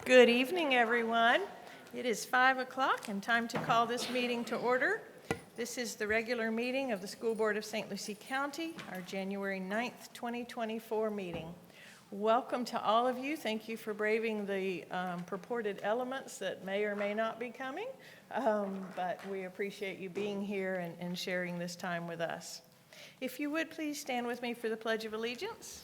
Good evening, everyone. It is 5 o'clock and time to call this meeting to order. This is the regular meeting of the School Board of St. Lucie County, our January 9th, 2024 meeting. Welcome to all of you. Thank you for braving the purported elements that may or may not be coming, but we appreciate you being here and sharing this time with us. If you would please stand with me for the Pledge of Allegiance.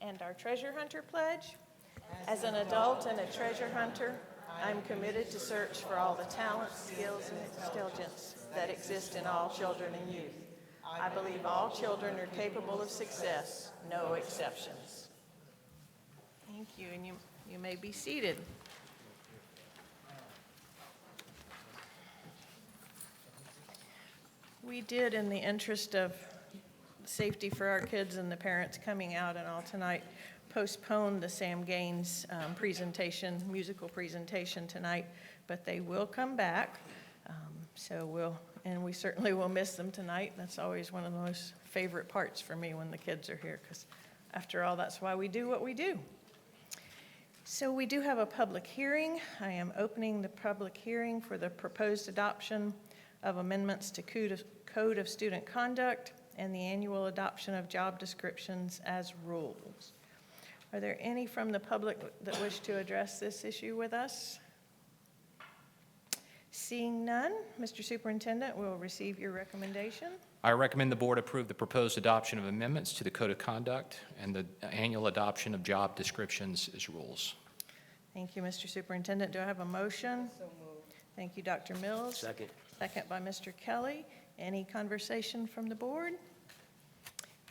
And our treasure hunter pledge. As an adult and a treasure hunter, I'm committed to search for all the talents, skills, and intelligence that exist in all children and youth. I believe all children are capable of success, no exceptions. Thank you, and you may be seated. We did, in the interest of safety for our kids and the parents coming out and all tonight, postpone the Sam Gaines musical presentation tonight, but they will come back. And we certainly will miss them tonight. That's always one of the most favorite parts for me when the kids are here, because after all, that's why we do what we do. So we do have a public hearing. I am opening the public hearing for the proposed adoption of amendments to Code of Student Conduct and the annual adoption of job descriptions as rules. Are there any from the public that wish to address this issue with us? Seeing none, Mr. Superintendent will receive your recommendation. I recommend the board approve the proposed adoption of amendments to the Code of Conduct and the annual adoption of job descriptions as rules. Thank you, Mr. Superintendent. Do I have a motion? So moved. Thank you, Dr. Mills. Second. Second by Mr. Kelly. Any conversation from the board?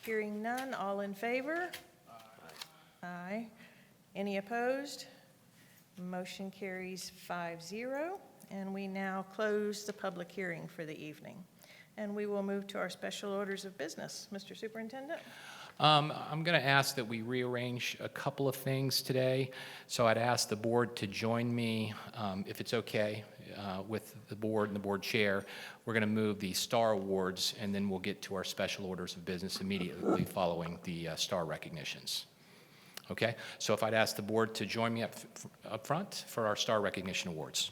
Hearing none, all in favor? Aye. Aye. Any opposed? Motion carries 5-0, and we now close the public hearing for the evening. And we will move to our special orders of business. Mr. Superintendent? I'm going to ask that we rearrange a couple of things today. So I'd ask the board to join me, if it's okay, with the board and the board chair. We're going to move the STAR Awards, and then we'll get to our special orders of business immediately following the STAR recognitions. Okay? So if I'd ask the board to join me up front for our STAR Recognition Awards.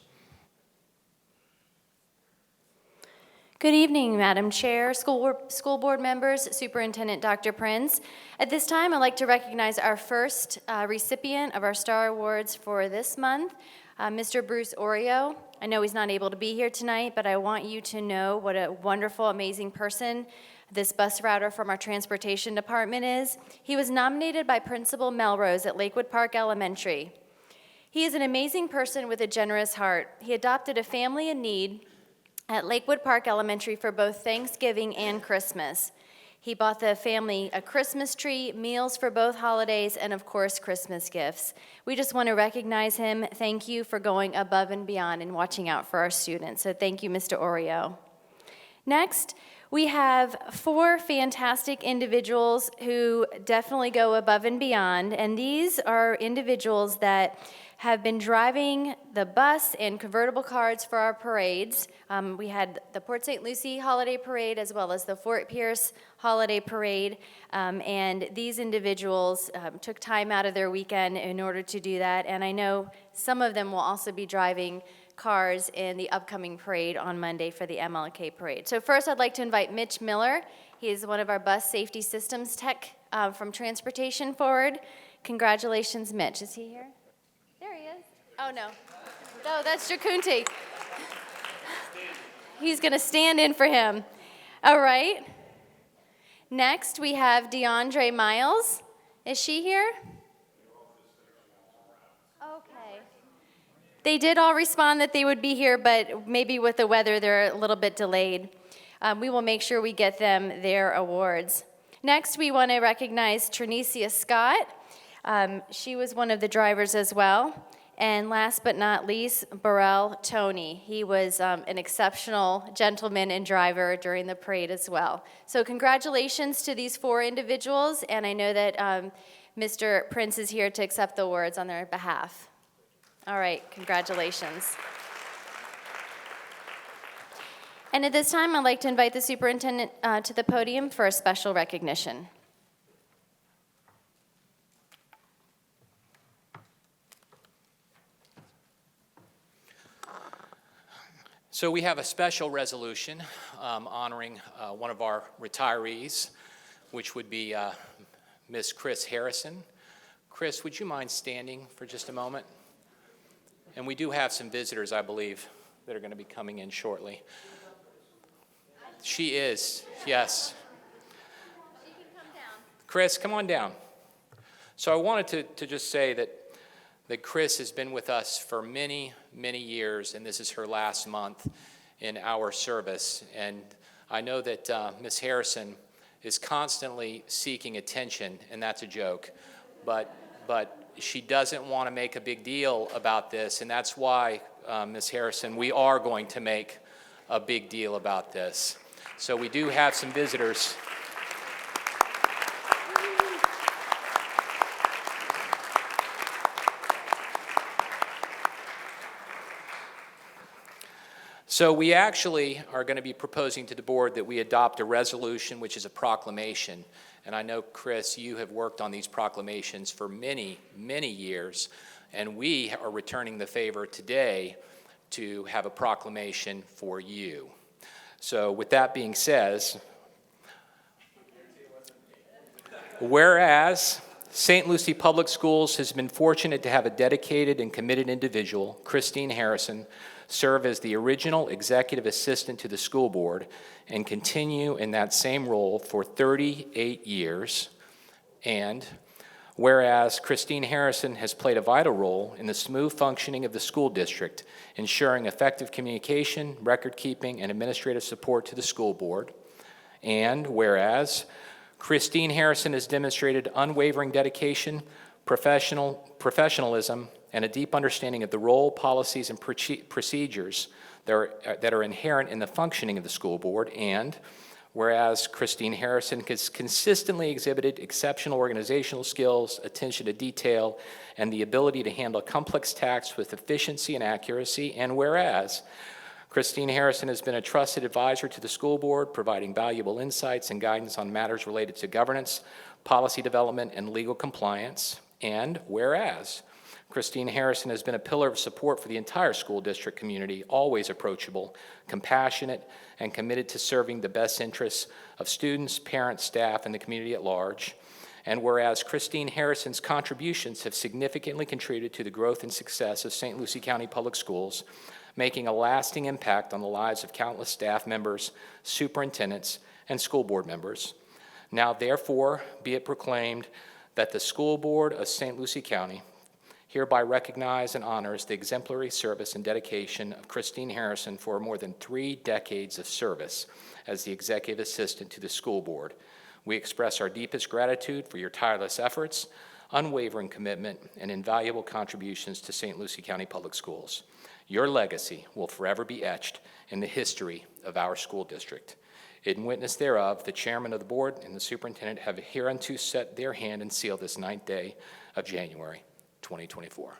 Good evening, Madam Chair, school board members, Superintendent Dr. Prinz. At this time, I'd like to recognize our first recipient of our STAR Awards for this month, Mr. Bruce Oreo. I know he's not able to be here tonight, but I want you to know what a wonderful, amazing person this bus router from our transportation department is. He was nominated by Principal Melrose at Lakewood Park Elementary. He is an amazing person with a generous heart. He adopted a family in need at Lakewood Park Elementary for both Thanksgiving and Christmas. He bought the family a Christmas tree, meals for both holidays, and of course, Christmas gifts. We just want to recognize him. Thank you for going above and beyond and watching out for our students. So thank you, Mr. Oreo. Next, we have 4 fantastic individuals who definitely go above and beyond, and these are individuals that have been driving the bus and convertible cars for our parades. We had the Port St. Lucie Holiday Parade as well as the Fort Pierce Holiday Parade, and these individuals took time out of their weekend in order to do that, and I know some of them will also be driving cars in the upcoming parade on Monday for the MLK Parade. So first I'd like to invite Mitch Miller. He is one of our bus safety systems tech from Transportation Forward. Congratulations, Mitch. Is he here? There he is. Oh, no. No, that's Jakunti. He's going to stand in for him. All right. Next, we have DeAndre Miles. Is she here? Okay. They did all respond that they would be here, but maybe with the weather, they're a little bit delayed. We will make sure we get them their awards. Next, we want to recognize Trinicia Scott. She was one of the drivers as well. And last but not least, Burrell Tony. He was an exceptional gentleman and driver during the parade as well. So congratulations to these 4 individuals, and I know that Mr. Prince is here to accept the awards on their behalf. All right, congratulations. And at this time, I'd like to invite the superintendent to the podium for a special recognition. So we have a special resolution honoring one of our retirees, which would be Ms. Chris Harrison. Chris, would you mind standing for just a moment? And we do have some visitors, I believe, that are going to be coming in shortly. She is, yes. She can come down. Chris, come on down. So I wanted to just say that Chris has been with us for many, many years, and this is her last month in our service. And I know that Ms. Harrison is constantly seeking attention, and that's a joke. But she doesn't want to make a big deal about this, and that's why, Ms. Harrison, we are going to make a big deal about this. So we do have some visitors. So we actually are going to be proposing to the board that we adopt a resolution, which is a proclamation. And I know, Chris, you have worked on these proclamations for many, many years, and we are returning the favor today to have a proclamation for you. So with that being said, whereas St. Lucie Public Schools has been fortunate to have a dedicated and committed individual, Christine Harrison, serve as the original executive assistant to the school board and continue in that same role for 38 years. And whereas Christine Harrison has played a vital role in the smooth functioning of the school district, ensuring effective communication, record keeping, and administrative support to the school board. And whereas Christine Harrison has demonstrated unwavering dedication, professionalism, and a deep understanding of the role, policies, and procedures that are inherent in the functioning of the school board. And whereas Christine Harrison has consistently exhibited exceptional organizational skills, attention to detail, and the ability to handle complex tasks with efficiency and accuracy. And whereas Christine Harrison has been a trusted advisor to the school board, providing valuable insights and guidance on matters related to governance, policy development, and legal compliance. And whereas Christine Harrison has been a pillar of support for the entire school district community, always approachable, compassionate, and committed to serving the best interests of students, parents, staff, and the community at large. And whereas Christine Harrison's contributions have significantly contributed to the growth and success of St. Lucie County Public Schools, making a lasting impact on the lives of countless staff members, superintendents, and school board members. Now, therefore, be it proclaimed that the school board of St. Lucie County hereby recognize and honors the exemplary service and dedication of Christine Harrison for more than 3 decades of service as the executive assistant to the school board. We express our deepest gratitude for your tireless efforts, unwavering commitment, and invaluable contributions to St. Lucie County Public Schools. Your legacy will forever be etched in the history of our school district. In witness thereof, the chairman of the board and the superintendent have hereunto set their hand and seal this 9th day of January, 2024.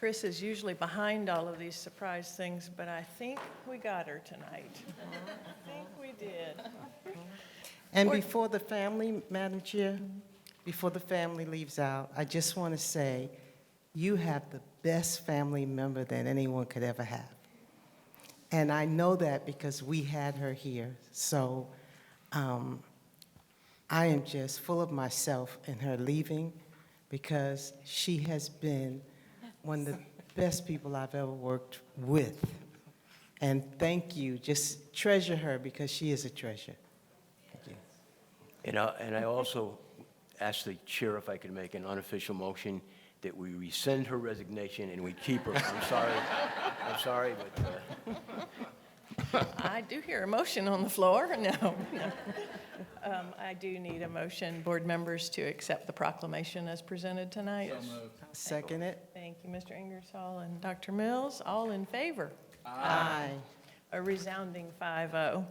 Chris is usually behind all of these surprise things, but I think we got her tonight. I think we did. And before the family, Madam Chair, before the family leaves out, I just want to say, you have the best family member that anyone could ever have. And I know that because we had her here. So I am just full of myself in her leaving because she has been one of the best people I've ever worked with. And thank you. Just treasure her because she is a treasure. Thank you. And I also asked the chair if I could make an unofficial motion that we rescind her resignation and we keep her. I'm sorry, but I do hear a motion on the floor. No. I do need a motion, board members, to accept the proclamation as presented tonight. Second it. Thank you, Mr. Ingersoll and Dr. Mills. All in favor? Aye. A resounding 5-0.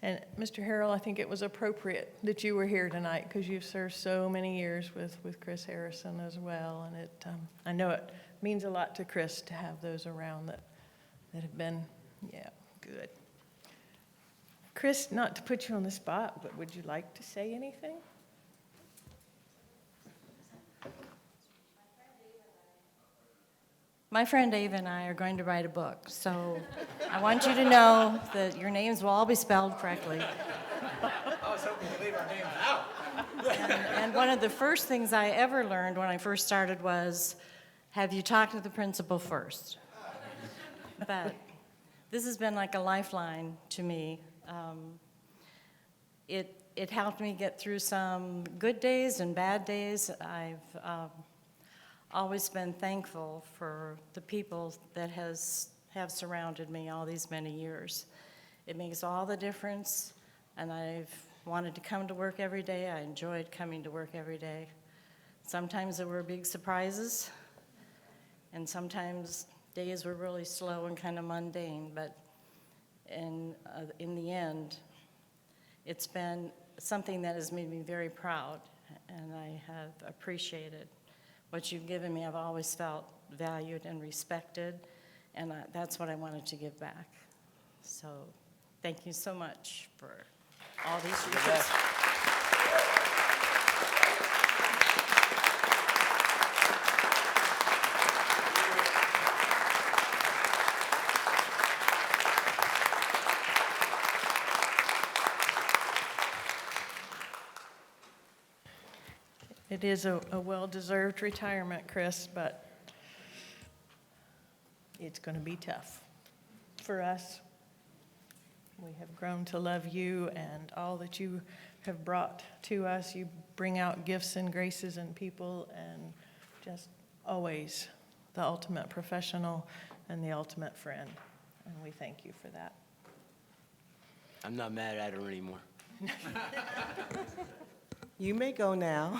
And Mr. Harrell, I think it was appropriate that you were here tonight because you've served so many years with Chris Harrison as well. And I know it means a lot to Chris to have those around that have been, good. Chris, not to put you on the spot, but would you like to say anything? My friend Dave and I are going to write a book, so I want you to know that your names will all be spelled correctly. I was hoping to leave our names out. And one of the first things I ever learned when I first started was, have you talked to the principal first? But this has been like a lifeline to me. It helped me get through some good days and bad days. I've always been thankful for the people that have surrounded me all these many years. It makes all the difference, and I've wanted to come to work every day. I enjoyed coming to work every day. Sometimes there were big surprises, and sometimes days were really slow and kind of mundane, but in the end, it's been something that has made me very proud, and I have appreciated what you've given me. I've always felt valued and respected, and that's what I wanted to give back. So thank you so much for all these years. It is a well-deserved retirement, Chris, but it's going to be tough for us. We have grown to love you and all that you have brought to us. You bring out gifts and graces in people and just always the ultimate professional and the ultimate friend. And we thank you for that. I'm not mad at her anymore. You may go now.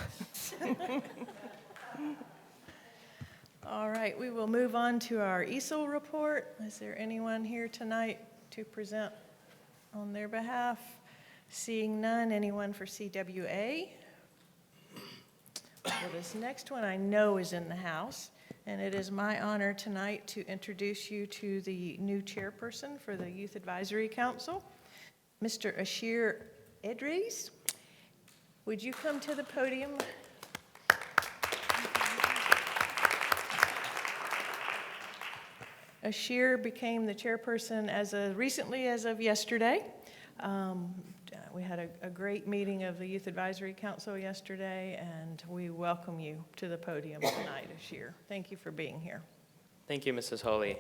All right, we will move on to our ESOL report. Is there anyone here tonight to present on their behalf? Seeing none, anyone for CWA? Well, this next one I know is in the house, and it is my honor tonight to introduce you to the new chairperson for the Youth Advisory Council, Mr. Ashir Idris. Would you come to the podium? Ashir became the chairperson recently as of yesterday. We had a great meeting of the Youth Advisory Council yesterday, and we welcome you to the podium tonight, Ashir. Thank you for being here. Thank you, Mrs. Hawley.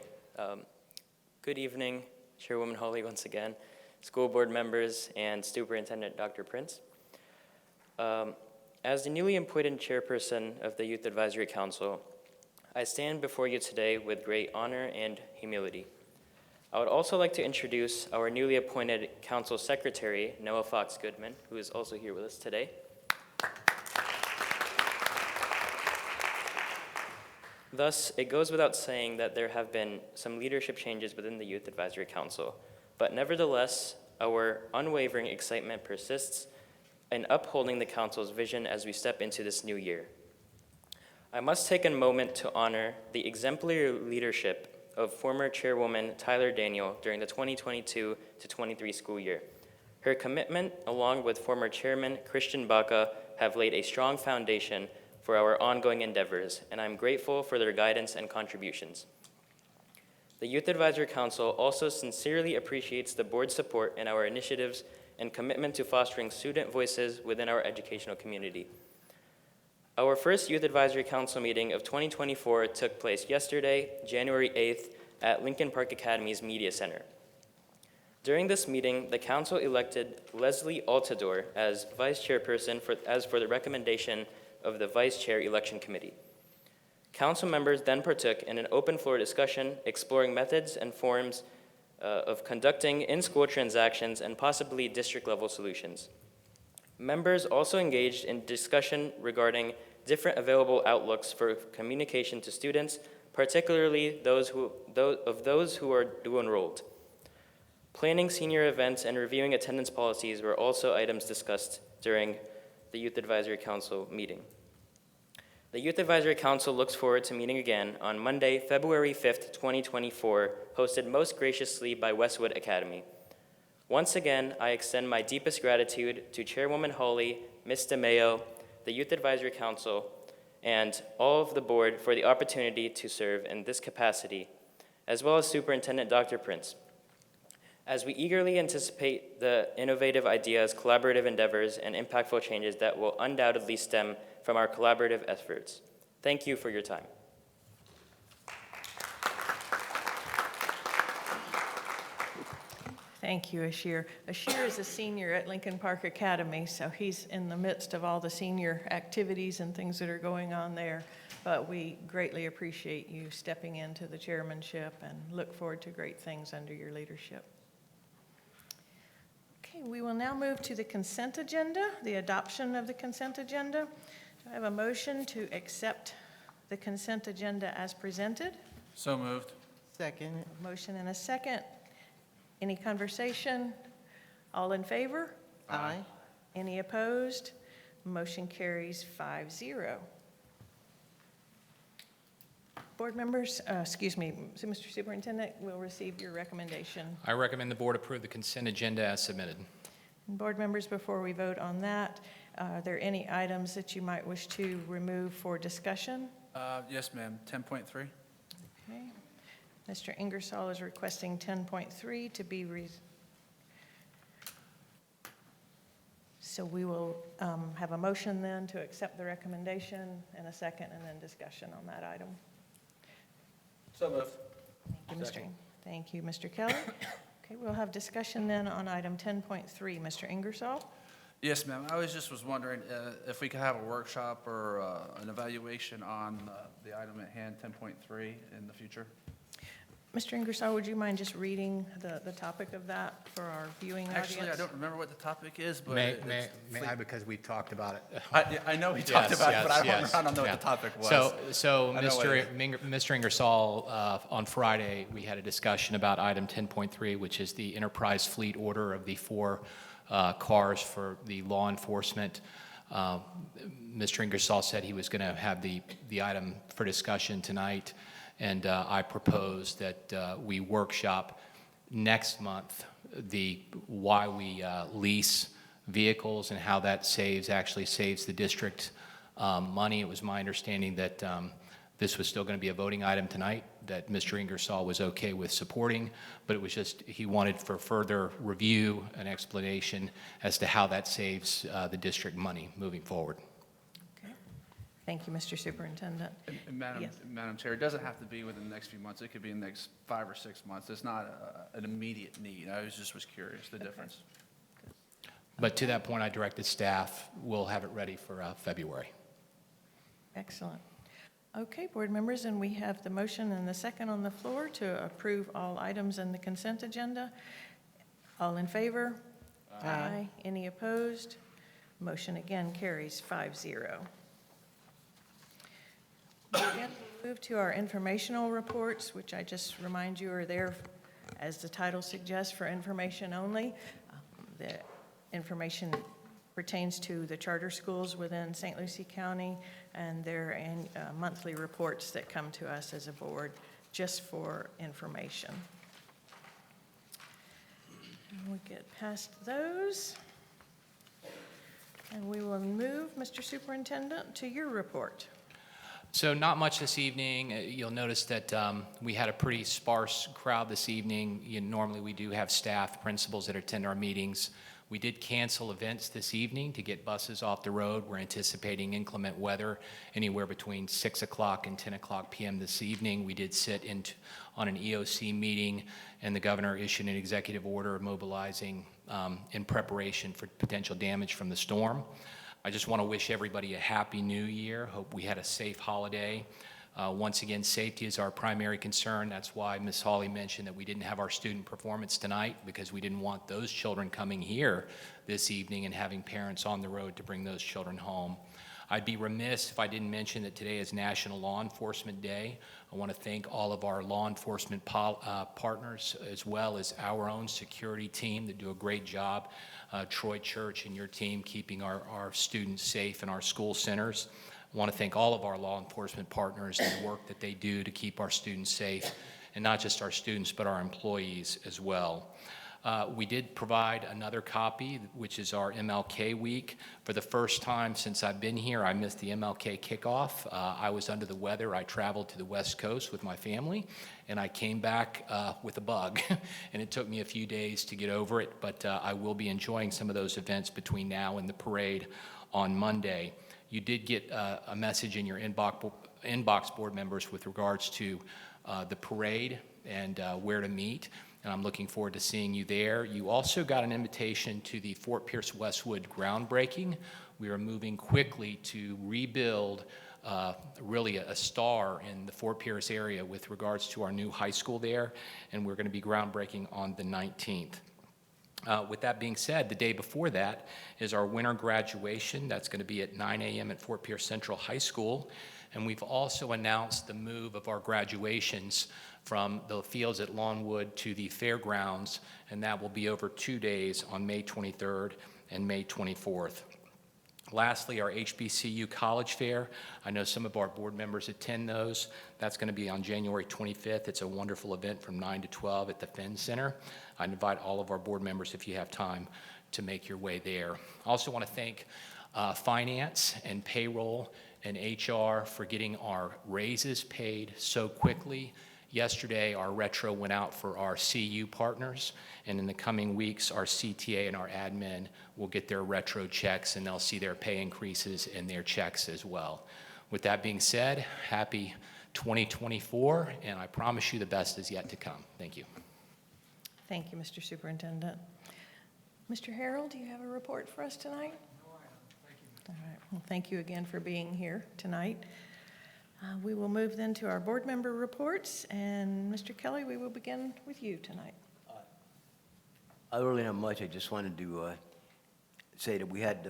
Good evening, Chairwoman Hawley once again, school board members, and Superintendent Dr. Prince. As the newly appointed chairperson of the Youth Advisory Council, I stand before you today with great honor and humility. I would also like to introduce our newly appointed council secretary, Noah Fox Goodman, who is also here with us today. Thus, it goes without saying that there have been some leadership changes within the Youth Advisory Council, but nevertheless, our unwavering excitement persists in upholding the council's vision as we step into this new year. I must take a moment to honor the exemplary leadership of former Chairwoman Tyler Daniel during the 2022 to 23 school year. Her commitment, along with former Chairman Christian Baca, have laid a strong foundation for our ongoing endeavors, and I'm grateful for their guidance and contributions. The Youth Advisory Council also sincerely appreciates the board's support in our initiatives and commitment to fostering student voices within our educational community. Our first Youth Advisory Council meeting of 2024 took place yesterday, January 8th, at Lincoln Park Academy's Media Center. During this meeting, the council elected Leslie Altador as vice chairperson as for the recommendation of the vice chair election committee. Council members then partook in an open floor discussion exploring methods and forms of conducting in-school transactions and possibly district-level solutions. Members also engaged in discussion regarding different available outlooks for communication to students, particularly those who are dual enrolled. Planning senior events and reviewing attendance policies were also items discussed during the Youth Advisory Council meeting. The Youth Advisory Council looks forward to meeting again on Monday, February 5th, 2024, hosted most graciously by Westwood Academy. Once again, I extend my deepest gratitude to Chairwoman Hawley, Ms. DeMayo, the Youth Advisory Council, and all of the board for the opportunity to serve in this capacity, as well as Superintendent Dr. Prince. As we eagerly anticipate the innovative ideas, collaborative endeavors, and impactful changes that will undoubtedly stem from our collaborative efforts. Thank you for your time. Thank you, Ashir. Ashir is a senior at Lincoln Park Academy, so he's in the midst of all the senior activities and things that are going on there. But we greatly appreciate you stepping into the chairmanship and look forward to great things under your leadership. Okay, we will now move to the consent agenda, the adoption of the consent agenda. Do I have a motion to accept the consent agenda as presented? So moved. Second. A motion and a second. Any conversation? All in favor? Aye. Any opposed? Motion carries 5-0. Board members, so Mr. Superintendent will receive your recommendation. I recommend the board approve the consent agenda as submitted. And board members, before we vote on that, are there any items that you might wish to remove for discussion? Yes, ma'am. 10.3. Okay. Mr. Ingersoll is requesting 10.3 to be so we will have a motion then to accept the recommendation and a second and then discussion on that item. So moved. Thank you, Mr. Kelly. Okay, we'll have discussion then on item 10.3. Mr. Ingersoll? Yes, ma'am. I was wondering if we could have a workshop or an evaluation on the item at hand, 10.3, in the future. Mr. Ingersoll, would you mind just reading the topic of that for our viewing audience? Actually, I don't remember what the topic is, but May I, because we talked about it. I know we talked about it, but I don't know yeah. what the topic was. So I know what it Mr. Ingersoll, on Friday, we had a discussion about item 10.3, which is the enterprise fleet order of the 4 cars for the law enforcement. Mr. Ingersoll said he was going to have the item for discussion tonight, and I proposed that we workshop next month why we lease vehicles and how that actually saves the district money. It was my understanding that this was still going to be a voting item tonight, that Mr. Ingersoll was okay with supporting, but it was just he wanted for further review and explanation as to how that saves the district money moving forward. Okay. Thank you, Mr. Superintendent. And Madam Chair, it doesn't have to be within the next few months. It could be in the next 5 or 6 months. It's not an immediate need. I was curious, the difference. But to that point, I directed staff, we'll have it ready for February. Excellent. Okay, board members, and we have the motion and the second on the floor to approve all items in the consent agenda. All in favor? Aye. Any opposed? Motion again carries 5-0. Again, move to our informational reports, which I just remind you are there, as the title suggests, for information only. The information pertains to the charter schools within St. Lucie County and their monthly reports that come to us as a board, just for information. And we'll get past those. And we will move, Mr. Superintendent, to your report. So not much this evening. You'll notice that we had a pretty sparse crowd this evening. Normally, we do have staff, principals that attend our meetings. We did cancel events this evening to get buses off the road. We're anticipating inclement weather anywhere between 6 o'clock and 10 o'clock p.m. this evening. We did sit on an EOC meeting, and the governor issued an executive order mobilizing in preparation for potential damage from the storm. I just want to wish everybody a happy new year. Hope we had a safe holiday. Once again, safety is our primary concern. That's why Ms. Hawley mentioned that we didn't have our student performance tonight, because we didn't want those children coming here this evening and having parents on the road to bring those children home. I'd be remiss if I didn't mention that today is National Law Enforcement Day. I want to thank all of our law enforcement partners, as well as our own security team that do a great job. Troy Church and your team keeping our students safe in our school centers. I want to thank all of our law enforcement partners and the work that they do to keep our students safe, and not just our students, but our employees as well. We did provide another copy, which is our MLK Week. For the first time since I've been here, I missed the MLK kickoff. I was under the weather. I traveled to the West Coast with my family, and I came back with a bug. And it took me a few days to get over it, but I will be enjoying some of those events between now and the parade on Monday. You did get a message in your inbox, board members, with regards to the parade and where to meet. And I'm looking forward to seeing you there. You also got an invitation to the Fort Pierce Westwood groundbreaking. We are moving quickly to rebuild really a star in the Fort Pierce area with regards to our new high school there, and we're going to be groundbreaking on the 19th. With that being said, the day before that is our winter graduation. That's going to be at 9 a.m. at Fort Pierce Central High School. And we've also announced the move of our graduations from the fields at Lawnwood to the fairgrounds, and that will be over 2 days on May 23rd and May 24th. Lastly, our HBCU College Fair. I know some of our board members attend those. That's going to be on January 25th. It's a wonderful event from 9 to 12 at the Fenn Center. I invite all of our board members, if you have time, to make your way there. I also want to thank Finance and Payroll and HR for getting our raises paid so quickly. Yesterday, our retro went out for our CU partners, and in the coming weeks, our CTA and our admin will get their retro checks, and they'll see their pay increases in their checks as well. With that being said, happy 2024, and I promise you the best is yet to come. Thank you. Thank you, Mr. Superintendent. Mr. Harold, do you have a report for us tonight? No, I don't. Thank you. All right. Well, thank you again for being here tonight. We will move then to our board member reports, and Mr. Kelly, we will begin with you tonight. I really don't have much. I just wanted to say that we had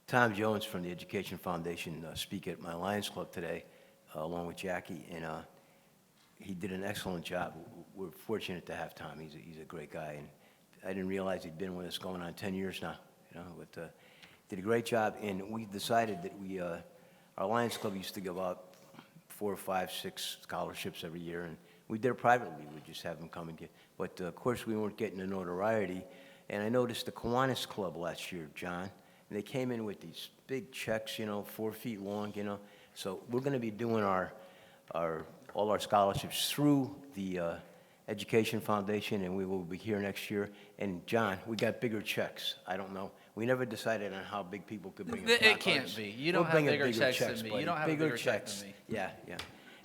Tom Jones from the Education Foundation speak at my Lions Club today, along with Jackie, and he did an excellent job. We're fortunate to have Tom. He's a great guy, and I didn't realize he'd been with us going on 10 years now. But did a great job, and we decided that our Lions Club used to give out 4, 5, 6 scholarships every year, and we did it privately. We'd just have them come and get. But of course, we weren't getting the notoriety. And I noticed the Kiwanis Club last year, John, and they came in with these big checks, 4 feet long, So we're going to be doing all our scholarships through the Education Foundation, and we will be here next year. And John, we got bigger checks. I don't know. We never decided on how big people could bring. It can't be. You don't have bigger checks than me. Buddy. You don't have a bigger check than me. Yeah.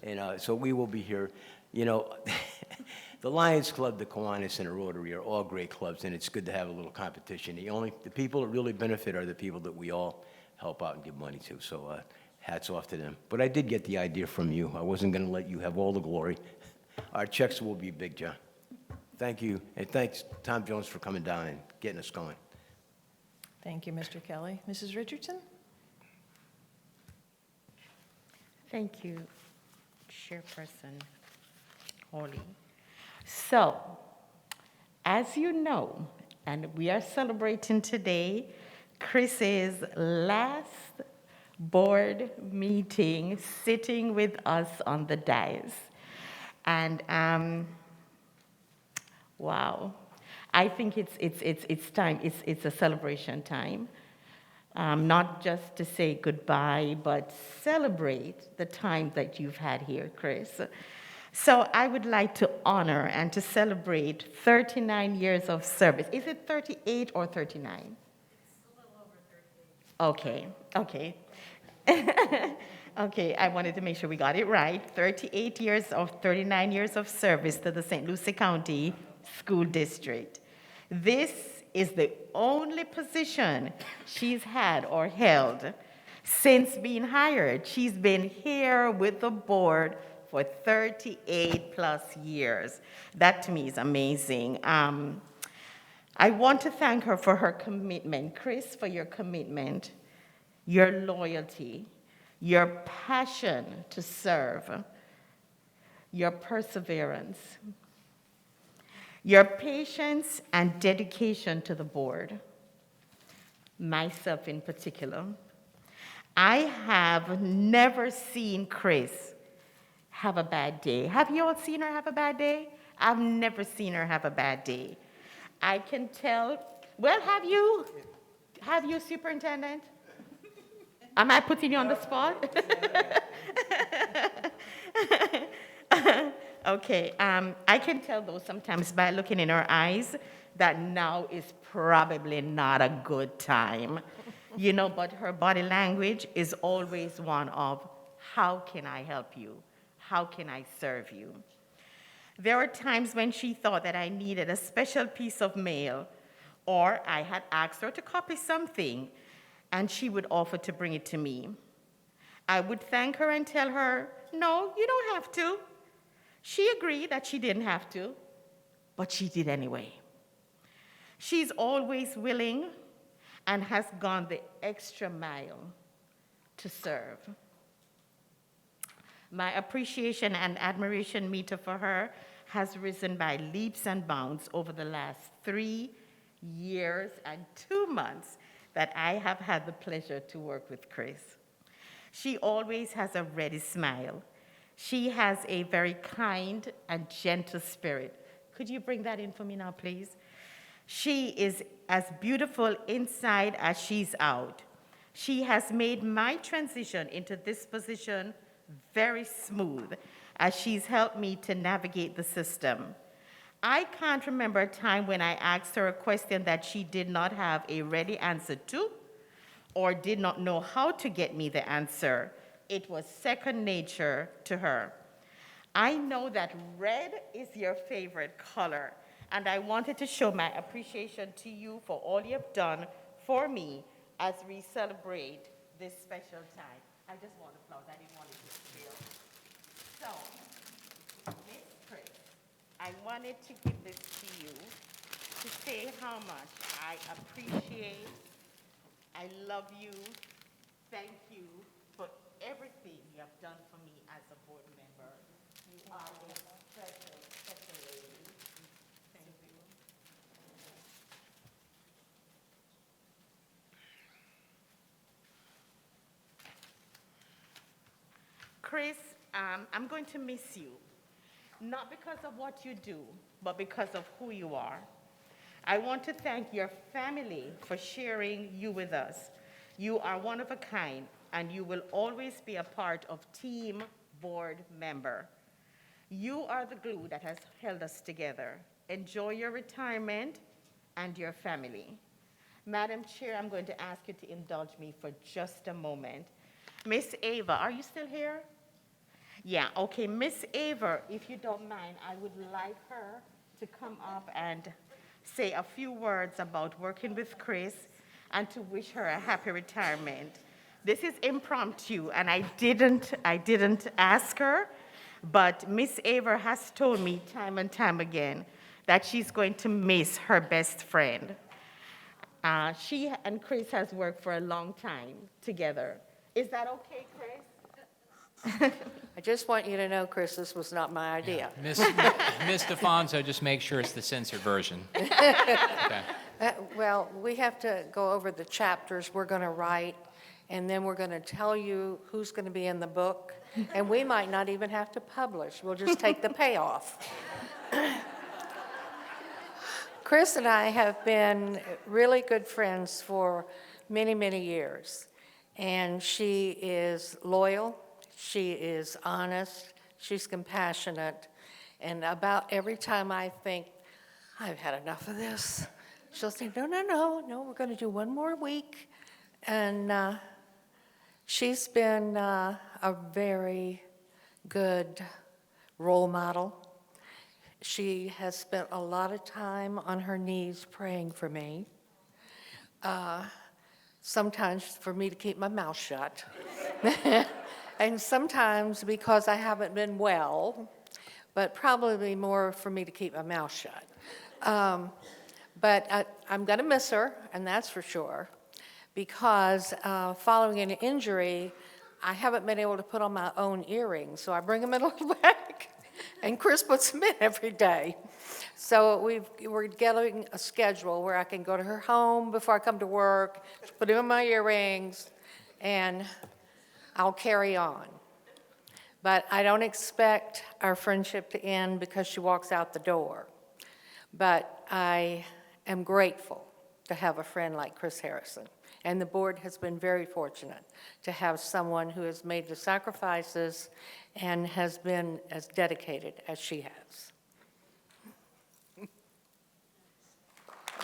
And so we will be here. The Lions Club, the Kiwanis, and the Rotary are all great clubs, and it's good to have a little competition. The people that really benefit are the people that we all help out and give money to. So hats off to them. But I did get the idea from you. I wasn't going to let you have all the glory. Our checks will be big, John. Thank you, and thanks, Tom Jones, for coming down and getting us going. Thank you, Mr. Kelly. Mrs. Richardson? Thank you, Chairperson Hawley. So, as you know, and we are celebrating today Chris's last board meeting sitting with us on the dais. And wow, I think it's time, it's a celebration time. Not just to say goodbye, but celebrate the time that you've had here, Chris. So I would like to honor and to celebrate 39 years of service. Is it 38 or 39? It's a little over 38. Okay. Okay, I wanted to make sure we got it right. 39 years of service to the St. Lucie County School District. This is the only position she's had or held since being hired. She's been here with the board for 38 plus years. That to me is amazing. I want to thank her for her commitment. Chris, for your commitment, your loyalty, your passion to serve, your perseverance, your patience and dedication to the board, myself in particular. I have never seen Chris have a bad day. Have you all seen her have a bad day? I've never seen her have a bad day. I can tell, well, have you, Superintendent? Am I putting you on the spot? Okay, I can tell though sometimes by looking in her eyes that now is probably not a good time. You know, but her body language is always one of, how can I help you? How can I serve you? There were times when she thought that I needed a special piece of mail, or I had asked her to copy something, and she would offer to bring it to me. I would thank her and tell her, no, you don't have to. She agreed that she didn't have to, but she did anyway. She's always willing and has gone the extra mile to serve. My appreciation and admiration meter for her has risen by leaps and bounds over the last 3 years and 2 months that I have had the pleasure to work with Chris. She always has a ready smile. She has a very kind and gentle spirit. Could you bring that in for me now, please? She is as beautiful inside as she's out. She has made my transition into this position very smooth as she's helped me to navigate the system. I can't remember a time when I asked her a question that she did not have a ready answer to or did not know how to get me the answer. It was second nature to her. I know that red is your favorite color, and I wanted to show my appreciation to you for all you have done for me as we celebrate this special time. I just want to applaud. I didn't want it to fail. So, Miss Chris, I wanted to give this to you to say how much I appreciate, I love you, thank you for everything you have done for me as a board member. You are a special, special lady. Thank you. Chris, I'm going to miss you, not because of what you do, but because of who you are. I want to thank your family for sharing you with us. You are one of a kind, and you will always be a part of Team Board Member. You are the glue that has held us together. Enjoy your retirement and your family. Madam Chair, I'm going to ask you to indulge me for just a moment. Miss Ava, are you still here? Yeah, okay, Miss Ava, if you don't mind, I would like her to come up and say a few words about working with Chris and to wish her a happy retirement. This is impromptu, and I didn't ask her, but Miss Ava has told me time and time again that she's going to miss her best friend. She and Chris has worked for a long time together. Is that okay, Chris? I just want you to know, Chris, this was not my idea. Ms. DeFonso, just make sure it's the censored version. Okay. Well, we have to go over the chapters we're going to write, and then we're going to tell you who's going to be in the book, and we might not even have to publish. We'll just take the payoff. Chris and I have been really good friends for many, many years, and she is loyal, she is honest, she's compassionate, and about every time I think, I've had enough of this, she'll say, no, we're going to do one more week. And she's been a very good role model. She has spent a lot of time on her knees praying for me, sometimes for me to keep my mouth shut, and sometimes because I haven't been well, but probably more for me to keep my mouth shut. But I'm going to miss her, and that's for sure, because following an injury, I haven't been able to put on my own earrings, so I bring them in a little bag, and Chris puts them in every day. So we're getting a schedule where I can go to her home before I come to work, put them in my earrings, and I'll carry on. But I don't expect our friendship to end because she walks out the door. But I am grateful to have a friend like Chris Harrison. And the board has been very fortunate to have someone who has made the sacrifices and has been as dedicated as she has. And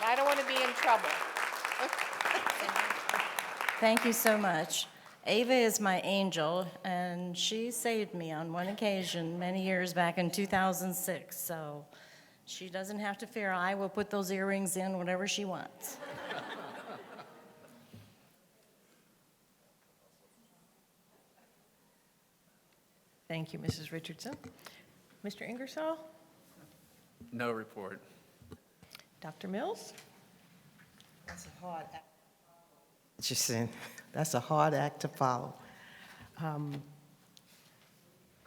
I don't want to be in trouble. Thank you so much. Ava is my angel, and she saved me on one occasion many years back in 2006, so she doesn't have to fear. I will put those earrings in whenever she wants. Thank you, Mrs. Richardson. Mr. Ingersoll? No report. Dr. Mills? That's a hard act. Richardson, that's a hard act to follow.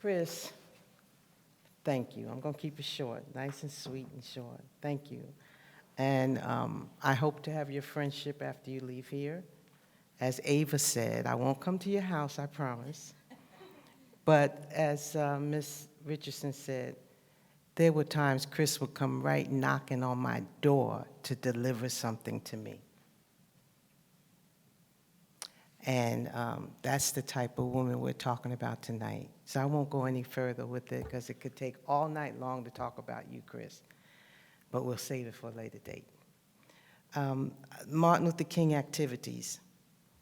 Chris, thank you. I'm going to keep it short, nice and sweet and short. Thank you. And I hope to have your friendship after you leave here. As Ava said, I won't come to your house, I promise. But as Ms. Richardson said, there were times Chris would come right knocking on my door to deliver something to me. And that's the type of woman we're talking about tonight. So I won't go any further with it because it could take all night long to talk about you, Chris. But we'll save it for a later date. Martin Luther King activities.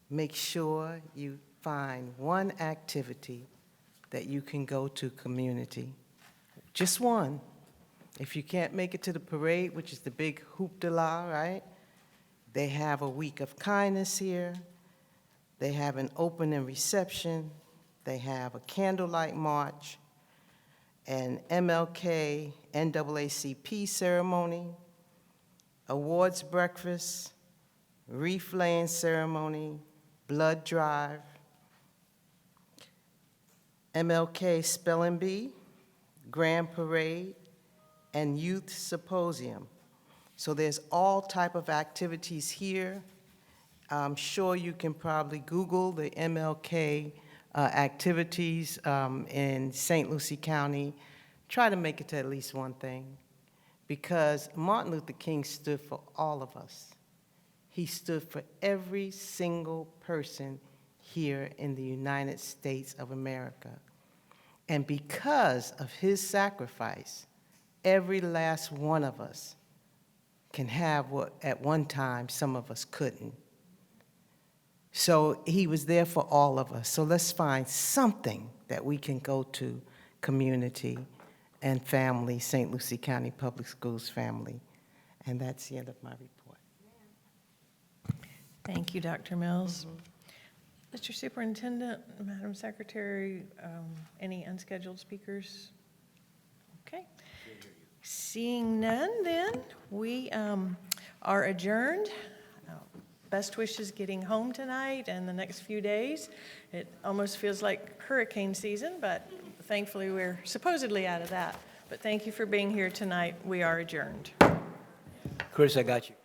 Make sure you find one activity that you can go to community. Just one. If you can't make it to the parade, which is the big hoop de la, right? They have a week of kindness here. They have an opening reception. They have a candlelight march, an MLK NAACP ceremony, awards breakfast, wreath laying ceremony, blood drive, MLK Spelling Bee, Grand Parade, and Youth Symposium. So there's all type of activities here. I'm sure you can probably Google the MLK activities in St. Lucie County. Try to make it to at least one thing, because Martin Luther King stood for all of us. He stood for every single person here in the United States of America. And because of his sacrifice, every last one of us can have what at one time some of us couldn't. So he was there for all of us. So let's find something that we can go to, community and family, St. Lucie County Public Schools family. And that's the end of my report. Thank you, Dr. Mills. Mr. Superintendent, Madam Secretary, any unscheduled speakers? Okay. Seeing none, then, we are adjourned. Best wishes getting home tonight and the next few days. It almost feels like hurricane season, but thankfully we're supposedly out of that. But thank you for being here tonight. We are adjourned. Chris, I got you.